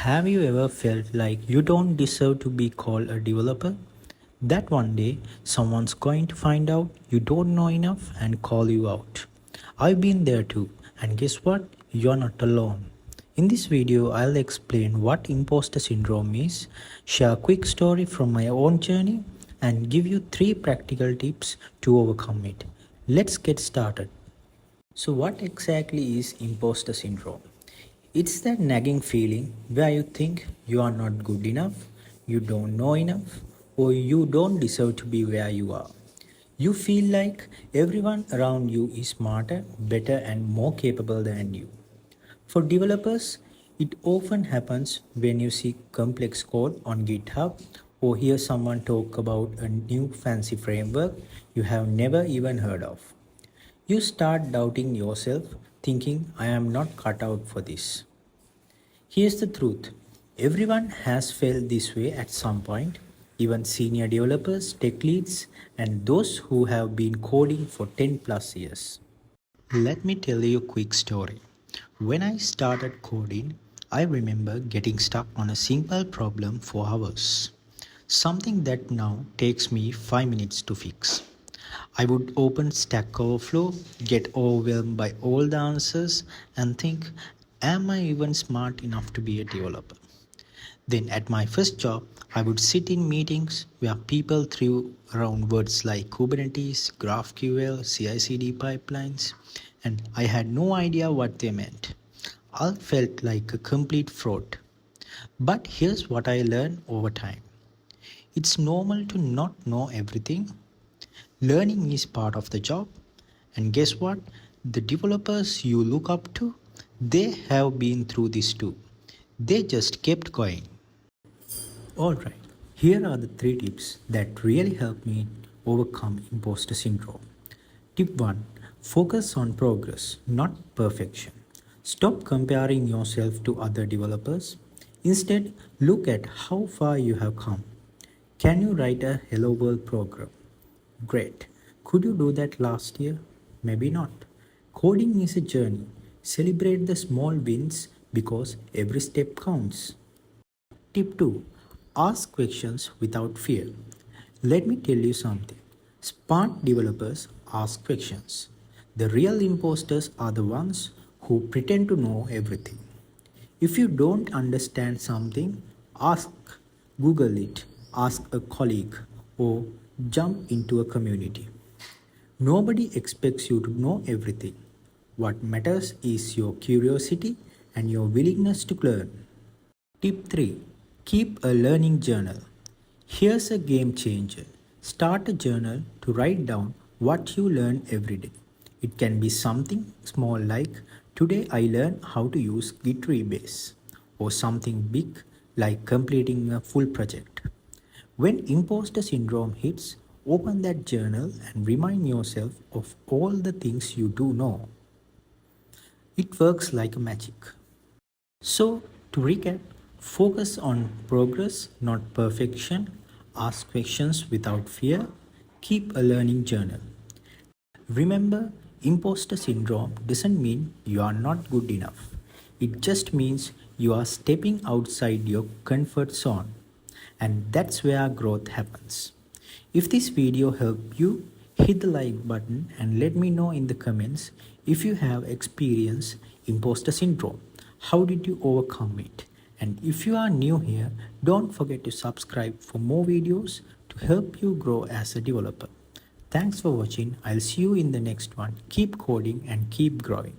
Have you ever felt like you don't deserve to be called a developer? That one day someone's going to find out you don't know enough and call you out. I've been there too, and guess what? You're not alone. In this video, I'll explain what imposter syndrome is, share a quick story from my own journey, and give you 3 practical tips to overcome it. Let's get started. So, what exactly is imposter syndrome? It's that nagging feeling where you think you are not good enough, you don't know enough, or you don't deserve to be where you are. You feel like everyone around you is smarter, better, and more capable than you. For developers, it often happens when you see complex code on GitHub or hear someone talk about a new fancy framework you have never even heard of. You start doubting yourself, thinking, I am not cut out for this. Here's the truth, everyone has felt this way at some point, even senior developers, tech leads, and those who have been coding for 10 plus years. Let me tell you a quick story. When I started coding, I remember getting stuck on a simple problem for hours. Something that now takes me 5 minutes to fix. I would open Stack Overflow, get overwhelmed by all the answers, and think, am I even smart enough to be a developer? Then, at my first job, I would sit in meetings where people threw around words like Kubernetes, GraphQL, CI/CD pipelines, and I had no idea what they meant. I felt like a complete fraud. But here's what I learned over time, it's normal to not know everything. Learning is part of the job. And guess what? The developers you look up to, they have been through this too. They just kept going. Alright, here are the 3 tips that really help me overcome imposter syndrome. Tip 1, focus on progress, not perfection. Stop comparing yourself to other developers. Instead, look at how far you have come. Can you write a Hello World program? Great. Could you do that last year? Maybe not. Coding is a journey. Celebrate the small wins because every step counts. Tip 2, ask questions without fear. Let me tell you something. Smart developers ask questions. The real imposters are the ones who pretend to know everything. If you don't understand something, ask, Google it, ask a colleague, or jump into a community. Nobody expects you to know everything. What matters is your curiosity and your willingness to learn. Tip 3, keep a learning journal. Here's a game changer. Start a journal to write down what you learn every day. It can be something small like, today I learned how to use Git Rebase, or something big like completing a full project. When imposter syndrome hits, open that journal and remind yourself of all the things you do know. It works like magic. So, to recap, focus on progress, not perfection, ask questions without fear, keep a learning journal. Remember, imposter syndrome doesn't mean you are not good enough. It just means you are stepping outside your comfort zone. And that's where growth happens. If this video helped you, hit the like button and let me know in the comments if you have experienced imposter syndrome. How did you overcome it? And if you are new here, don't forget to subscribe for more videos to help you grow as a developer. Thanks for watching. I'll see you in the next one. Keep coding and keep growing.